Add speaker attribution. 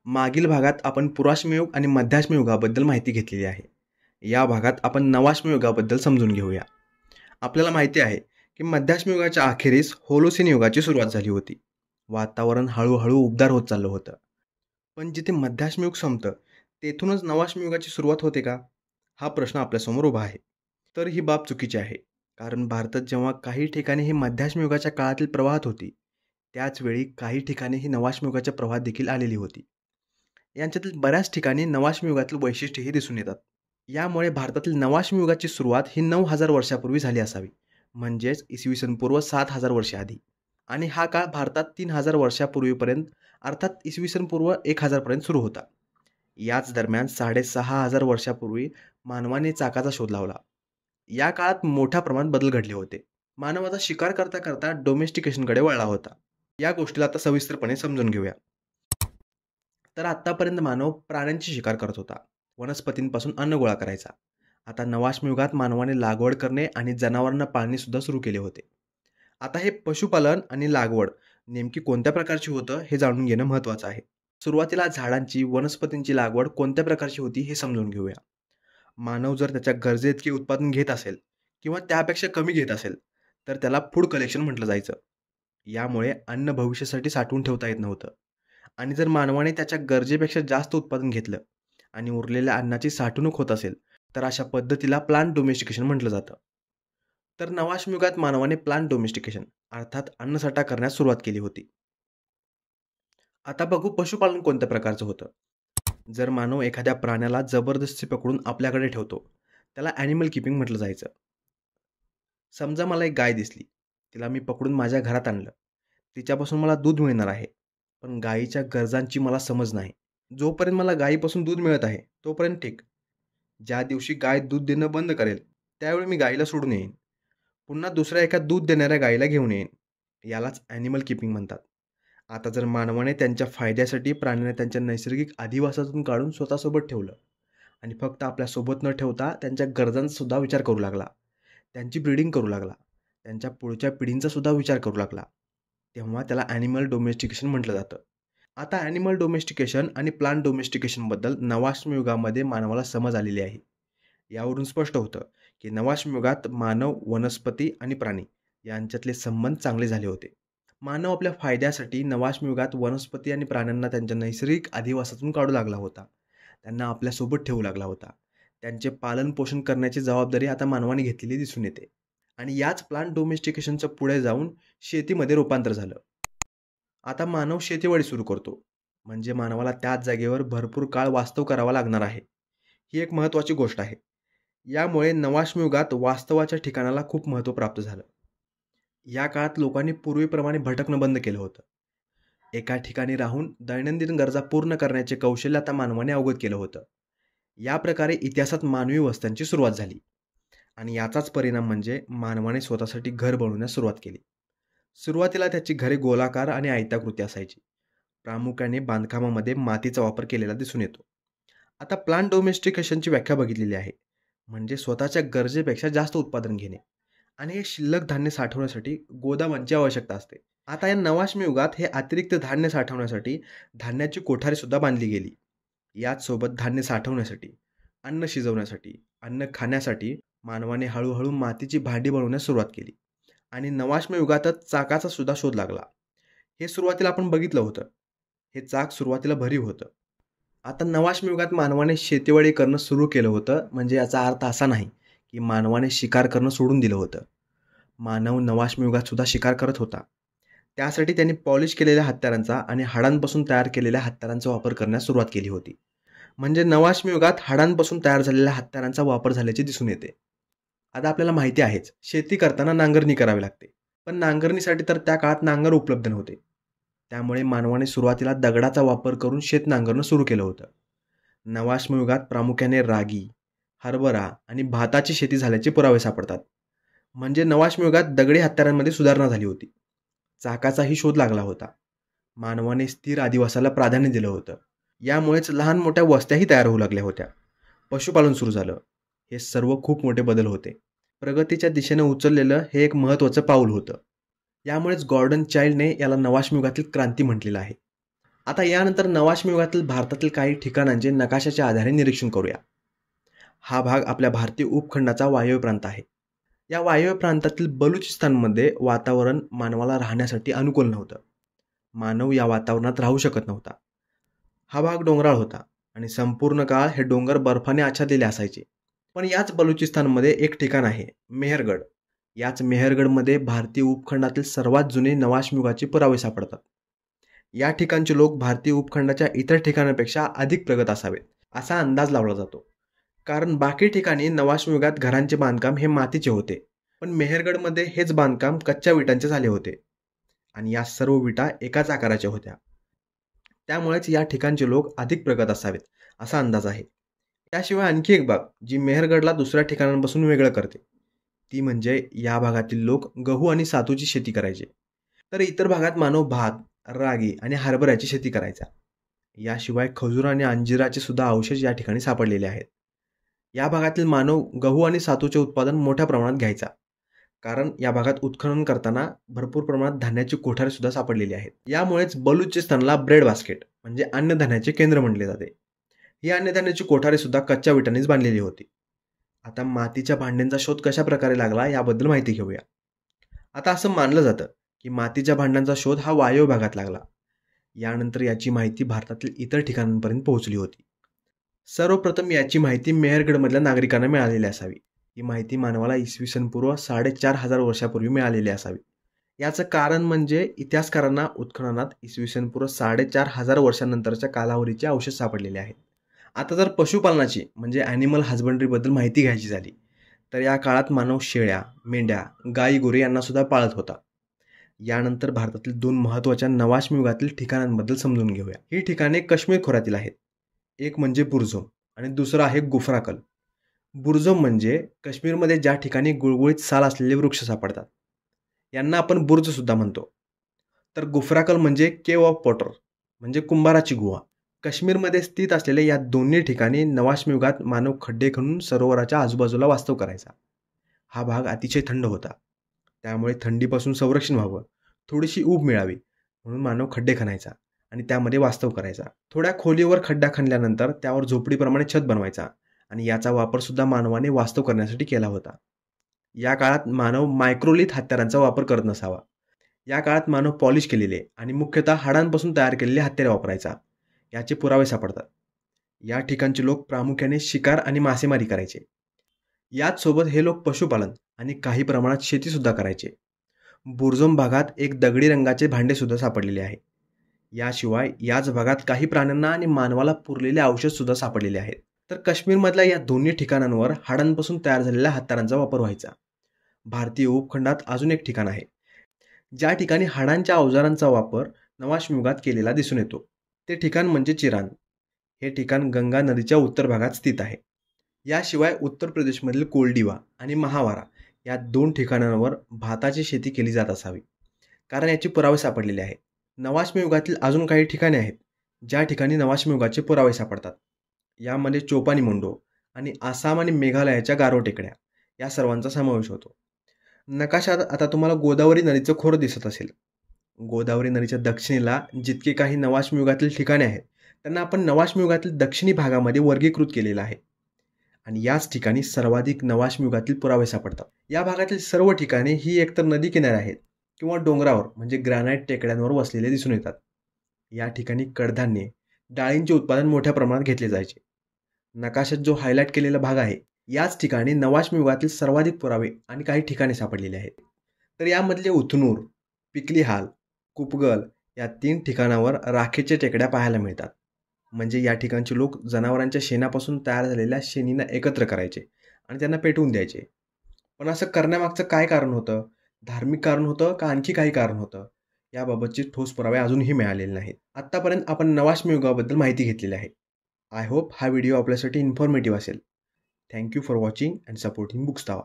Speaker 1: मागील भागात आपण पुराश्मयुग आणि मध्याश्मयुगाबद्दल माहिती घेतलेली आहे. या भागात आपण नवाश्मयुगाबद्दल समजून घेऊया. आपल्याला माहिती आहे की मध्याश्मयुगाच्या अखेरीस होलोसीन युगाची सुरुवात झाली होती. वातावरण हळूहळू उबदार होत चाललं होतं. पण जिथे मध्याश्मयुग संपतं तेथूनच नवाश्मयुगाची सुरुवात होते का? हा प्रश्न आपल्यासमोर उभा आहे. तर ही बाब चुकीची आहे. कारण भारतात जेव्हा काही ठिकाणी ही मध्याश्मयुगाच्या काळातील प्रवाहात होती, त्याचवेळी काही ठिकाणी ही नवाश्मयुगाच्या प्रवाहात देखील आलेली होती. यांच्यातील बऱ्याच ठिकाणी नवाश्मयुगातील वैशिष्ट्येही दिसून येतात. यामुळे भारतातील नवाश्मयुगाची सुरुवात ही 9000 वर्षापूर्वी झाली असावी, म्हणजेच इसवी सन पूर्व 7000 वर्षे आधी. आणि हा काळ भारतात 3000 वर्षापूर्वीपर्यंत अर्थात इसवी सन पूर्व 1000 पर्यंत सुरू होता. याच दरम्यान 6500 वर्षापूर्वी मानवाने चाकाचा शोध लावला. या काळात मोठ्या प्रमाणात बदल घडले होते. मानव आता शिकार करता करता डोमेस्टिकेशनकडे वळला होता. या गोष्टीला आता सविस्तरपणे समजून घेऊया. तर आत्तापर्यंत मानव प्राण्यांची शिकार करत होता, वनस्पतींपासून अन्न गोळा करायचा. आता नवाश्मयुगात मानवाने लागवड करणे आणि जनावरांना पाळणे सुद्धा सुरू केले होते. आता हे पशुपालन आणि लागवड नेमकी कोणत्या प्रकारची होतं हे जाणून घेणं महत्त्वाचं आहे. सुरुवातीला झाडांची वनस्पतींची लागवड कोणत्या प्रकारची होती हे समजून घेऊया. मानव जर त्याच्या गरजेइतके उत्पादन घेत असेल किंवा त्यापेक्षा कमी घेत असेल तर त्याला फूड कलेक्शन म्हटलं जायचं. यामुळे अन्न भविष्यासाठी साठवून ठेवता येत नव्हतं. आणि जर मानवाने त्याच्या गरजेपेक्षा जास्त उत्पादन घेतलं आणि उरलेल्या अन्नाची साठवणूक होत असेल तर अशा पद्धतीला प्लांट डोमेस्टिकेशन म्हटलं जातं. तर नवाश्मयुगात मानवाने प्लांट डोमेस्टिकेशन अर्थात अन्नसाठा करण्यास सुरुवात केली होती. आता बघू पशुपालन कोणत्या प्रकारचं होतं. जर मानव एखाद्या प्राण्याला जबरदस्ती पकडून आपल्याकडे ठेवतो त्याला ॲनिमल किपिंग म्हटलं जायचं. समजा मला एक गाय दिसली, तिला मी पकडून माझ्या घरात आणलं. तिच्यापासून मला दूध मिळणार आहे, पण गायीच्या गरजांची मला समज नाही. जोपर्यंत मला गायीपासून दूध मिळत आहे तोपर्यंत ठीक. ज्या दिवशी गाय दूध देणं बंद करेल त्यावेळी मी गायीला सोडून येईन. पुन्हा दुसऱ्या एका दूध देणाऱ्या गायीला घेऊन येईन. यालाच ॲनिमल किपिंग म्हणतात. आता जर मानवाने त्यांच्या फायद्यासाठी प्राण्यांना त्यांच्या नैसर्गिक अधिवासातून काढून स्वतःसोबत ठेवलं आणि फक्त आपल्यासोबत न ठेवता त्यांच्या गरजांचासुद्धा विचार करू लागला, त्यांची ब्रीडिंग करू लागला, त्यांच्या पुढच्या पिढींचासुद्धा विचार करू लागला, तेव्हा त्याला ॲनिमल डोमेस्टिकेशन म्हटलं जातं. आता ॲनिमल डोमेस्टिकेशन आणि प्लांट डोमेस्टिकेशनबद्दल नवाश्मयुगामध्ये मानवाला समज आलेली आहे. यावरून स्पष्ट होतं की नवाश्मयुगात मानव, वनस्पती आणि प्राणी यांच्यातले संबंध चांगले झाले होते. मानव आपल्या फायद्यासाठी नवाश्मयुगात वनस्पती आणि प्राण्यांना त्यांच्या नैसर्गिक अधिवासातून काढू लागला होता. त्यांना आपल्यासोबत ठेवू लागला होता. त्यांचे पालन पोषण करण्याची जबाबदारी आता मानवाने घेतलेली दिसून येते. आणि याच प्लांट डोमेस्टिकेशनचं पुढे जाऊन शेतीमध्ये रूपांतर झालं. आता मानव शेतीवाडी सुरू करतो, म्हणजे मानवाला त्याच जागेवर भरपूर काळ वास्तव करावा लागणार आहे. ही एक महत्त्वाची गोष्ट आहे. यामुळे नवाश्मयुगात वास्तवाच्या ठिकाणाला खूप महत्त्व प्राप्त झालं. या काळात लोकांनी पूर्वीप्रमाणे भटकणं बंद केलं होतं. एका ठिकाणी राहून दैनंदिन गरजा पूर्ण करण्याचे कौशल्य आता मानवाने अवगत केलं होतं. या प्रकारे इतिहासात मानवी वस्त्यांची सुरुवात झाली आणि याचाच परिणाम म्हणजे मानवाने स्वतःसाठी घर बनवण्यास सुरुवात केली. सुरुवातीला त्याची घरे गोलाकार आणि आयताकृती असायची. प्रामुख्याने बांधकामामध्ये मातीचा वापर केलेला दिसून येतो. आता प्लांट डोमेस्टिकेशनची व्याख्या बघितलेली आहे, म्हणजे स्वतःच्या गरजेपेक्षा जास्त उत्पादन घेणे आणि हे शिल्लक धान्य साठवण्यासाठी गोदामांची आवश्यकता असते. आता या नवाश्मयुगात हे अतिरिक्त धान्य साठवण्यासाठी धान्याची कोठारेसुद्धा बांधली गेली. याचसोबत धान्य साठवण्यासाठी, अन्न शिजवण्यासाठी, अन्न खाण्यासाठी मानवाने हळूहळू मातीची भांडी बनवण्यास सुरुवात केली आणि नवाश्मयुगातच चाकाचा सुद्धा शोध लागला. हे सुरुवातीला आपण बघितलं होतं. हे चाक सुरुवातीला भरीव होतं. आता नवाश्मयुगात मानवाने शेतीवाडी करणं सुरू केलं होतं, म्हणजे याचा अर्थ असा नाही की मानवाने शिकार करणं सोडून दिलं होतं. मानव नवाश्मयुगात सुद्धा शिकार करत होता. त्यासाठी त्यांनी पॉलिश केलेल्या हत्यारांचा आणि हाडांपासून तयार केलेल्या हत्यारांचा वापर करण्यास सुरुवात केली होती. म्हणजे नवाश्मयुगात हाडांपासून तयार झालेल्या हत्यारांचा वापर झाल्याचे दिसून येते. आता आपल्याला माहिती आहेच, शेती करताना नांगरणी करावी लागते, पण नांगरणीसाठी तर त्या काळात नांगर उपलब्ध नव्हते. त्यामुळे मानवाने सुरुवातीला दगडाचा वापर करून शेत नांगरणं सुरू केलं होतं. नवाश्मयुगात प्रामुख्याने रागी, हरभरा आणि भाताची शेती झाल्याचे पुरावे सापडतात. म्हणजे नवाश्मयुगात दगडी हत्यारांमध्ये सुधारणा झाली होती. चाकाचाही शोध लागला होता. मानवाने स्थिर अधिवासाला प्राधान्य दिलं होतं. यामुळेच लहान मोठ्या वस्त्याही तयार होऊ लागल्या होत्या. पशुपालन सुरू झालं. हे सर्व खूप मोठे बदल होते. प्रगतीच्या दिशेने उचललेलं हे एक महत्त्वाचं पाऊल होतं. यामुळेच गॉर्डन चाइल्डने याला नवाश्मयुगातील क्रांती म्हटलेलं आहे. आता यानंतर नवाश्म युगातील भारतातील काही ठिकाणांचे नकाशाच्या आधारे निरीक्षण करूया. हा भाग आपल्या भारतीय उपखंडाचा वायव्य प्रांत आहे. या वायव्य प्रांतातील बलुचिस्तानमध्ये वातावरण मानवाला राहण्यासाठी अनुकूल नव्हतं. मानव या वातावरणात राहू शकत नव्हता. हा भाग डोंगराळ होता आणि संपूर्ण काळ हे डोंगर बर्फाने आच्छादलेले असायचे. पण याच बलुचिस्तानमध्ये एक ठिकाण आहे, मेहरगड. याच मेहरगडमध्ये भारतीय उपखंडातील सर्वात जुने नवाश्म युगाचे पुरावे सापडतात. या ठिकाणचे लोक भारतीय उपखंडाच्या इतर ठिकाणांपेक्षा अधिक प्रगत असावेत असा अंदाज लावला जातो. कारण बाकी ठिकाणी नवाश्म युगात घरांचे बांधकाम हे मातीचे होते, पण मेहरगडमध्ये हेच बांधकाम कच्च्या विटांचे झाले होते आणि या सर्व विटा एकाच आकाराच्या होत्या. त्यामुळेच या ठिकाणचे लोक अधिक प्रगत असावेत असा अंदाज आहे. त्याशिवाय आणखी एक बाब जी मेहरगडला दुसऱ्या ठिकाणांपासून वेगळं करते ती म्हणजे या भागातील लोक गहू आणि सातूची शेती करायचे, तर इतर भागात मानव भात, रागी आणि हरभऱ्याची शेती करायचा. याशिवाय खजूर आणि अंजिराचे सुद्धा अवशेष या ठिकाणी सापडलेले आहेत. या भागातील मानव गहू आणि सातूचे उत्पादन मोठ्या प्रमाणात घ्यायचा, कारण या भागात उत्खनन करताना भरपूर प्रमाणात धान्याची कोठारे सुद्धा सापडलेली आहेत. यामुळेच बलुचिस्तानला ब्रेड बास्केट म्हणजे अन्नधान्याचे केंद्र म्हटले जाते. ही अन्नधान्याची कोठारे सुद्धा कच्च्या विटांनीच बांधलेली होती. आता मातीच्या भांड्यांचा शोध कशा प्रकारे लागला याबद्दल माहिती घेऊया. आता असं मानलं जातं की मातीच्या भांड्यांचा शोध हा वायव्य भागात लागला. यानंतर याची माहिती भारतातील इतर ठिकाणांपर्यंत पोहोचली होती. सर्वप्रथम याची माहिती मेहरगडमधल्या नागरिकांना मिळालेली असावी. ही माहिती मानवाला इसवी सन पूर्व 4500 वर्षापूर्वी मिळालेली असावी. याचं कारण म्हणजे इतिहासकारांना उत्खननात इसवी सन पूर्व 4500 वर्षांनंतरच्या कालावधीचे अवशेष सापडलेले आहेत. आता जर पशुपालनाची म्हणजे ॲनिमल हजबंड्रीबद्दल माहिती घ्यायची झाली तर या काळात मानव शेळ्या, मेंढ्या, गाई गुरे यांना सुद्धा पाळत होता. यानंतर भारतातील 2 महत्त्वाच्या नवाश्म युगातील ठिकाणांबद्दल समजून घेऊया. ही ठिकाणे काश्मीर खोऱ्यातील आहेत. एक म्हणजे बुरझोम आणि दुसरं आहे गुफराकल. बुरझोम म्हणजे काश्मीरमध्ये ज्या ठिकाणी गुळगुळीत साल असलेले वृक्ष सापडतात, यांना आपण बुर्ज सुद्धा म्हणतो. तर गुफराकल म्हणजे केव ऑफ पॉटर म्हणजे कुंभाराची गुहा. काश्मीरमध्ये स्थित असलेल्या या दोन्ही ठिकाणी नवाश्म युगात मानव खड्डे खणून सरोवराच्या आजूबाजूला वास्तव करायचा. हा भाग अतिशय थंड होता, त्यामुळे थंडीपासून संरक्षण व्हावं, थोडीशी ऊब मिळावी म्हणून मानव खड्डे खणायचा आणि त्यामध्ये वास्तव करायचा. थोड्या खोलीवर खड्डा खणल्यानंतर त्यावर झोपडीप्रमाणे छत बनवायचा आणि याचा वापर सुद्धा मानवाने वास्तव करण्यासाठी केला होता. या काळात मानव मायक्रोलिथ हत्यारांचा वापर करत नसावा. या काळात मानव पॉलिश केलेले आणि मुख्यतः हाडांपासून तयार केलेले हत्यारे वापरायचा. याचे पुरावे सापडतात. या ठिकाणचे लोक प्रामुख्याने शिकार आणि मासेमारी करायचे. याच सोबत हे लोक पशुपालन आणि काही प्रमाणात शेती सुद्धा करायचे. बुरझोम भागात एक दगडी रंगाचे भांडे सुद्धा सापडलेले आहे. याशिवाय याच भागात काही प्राण्यांना आणि मानवाला पुरलेले औषध सुद्धा सापडलेले आहेत. तर काश्मीरमधल्या या दोन्ही ठिकाणांवर हाडांपासून तयार झालेल्या हत्यारांचा वापर व्हायचा. भारतीय उपखंडात अजून एक ठिकाण आहे ज्या ठिकाणी हाडांच्या अवजारांचा वापर नवाश्म युगात केलेला दिसून येतो. ते ठिकाण म्हणजे चिरान. हे ठिकाण गंगा नदीच्या उत्तर भागात स्थित आहे. याशिवाय उत्तर प्रदेशमधील कोल्डिवा आणि महावारा या 2 ठिकाणांवर भाताची शेती केली जात असावी, कारण याचे पुरावे सापडलेले आहेत. नवाश्म युगातील अजून काही ठिकाणे आहेत ज्या ठिकाणी नवाश्म युगाचे पुरावे सापडतात. यामध्ये चोपानी मोंडो आणि आसाम आणि मेघालयाच्या गारो टेकड्या या सर्वांचा समावेश होतो. नकाशात आता तुम्हाला गोदावरी नदीचं खोरं दिसत असेल. गोदावरी नदीच्या दक्षिणेला जितके काही नवाश्म युगातील ठिकाणे आहेत त्यांना आपण नवाश्म युगातील दक्षिणी भागामध्ये वर्गीकृत केलेलं आहे आणि याच ठिकाणी सर्वाधिक नवाश्म युगातील पुरावे सापडतात. या भागातील सर्व ठिकाणे ही एकतर नदी किनारे आहेत किंवा डोंगरावर म्हणजे ग्रॅनाइट टेकड्यांवर वसलेले दिसून येतात. या ठिकाणी कडधान्ये, डाळींचे उत्पादन मोठ्या प्रमाणात घेतले जायचे. नकाशात जो हायलाइट केलेला भाग आहे याच ठिकाणी नवाश्म युगातील सर्वाधिक पुरावे आणि काही ठिकाणे सापडलेली आहेत. तर यामधले उथनूर, पिकलीहाल, कुपगल या 3 ठिकाणावर राखेच्या टेकड्या पाहायला मिळतात. म्हणजे या ठिकाणचे लोक जनावरांच्या शेणापासून तयार झालेल्या शेणींना एकत्र करायचे आणि त्यांना पेटवून द्यायचे. पण असं करण्यामागचं काय कारण होतं? धार्मिक कारण होतं का आणखी काही कारण होतं? याबाबतचे ठोस पुरावे अजूनही मिळालेले नाहीत. आत्तापर्यंत आपण नवाश्म युगाबद्दल माहिती घेतलेली आहे. आय होप हा व्हिडिओ आपल्यासाठी इन्फॉर्मेटिव्ह असेल. Thank you for watching and supporting books तावा.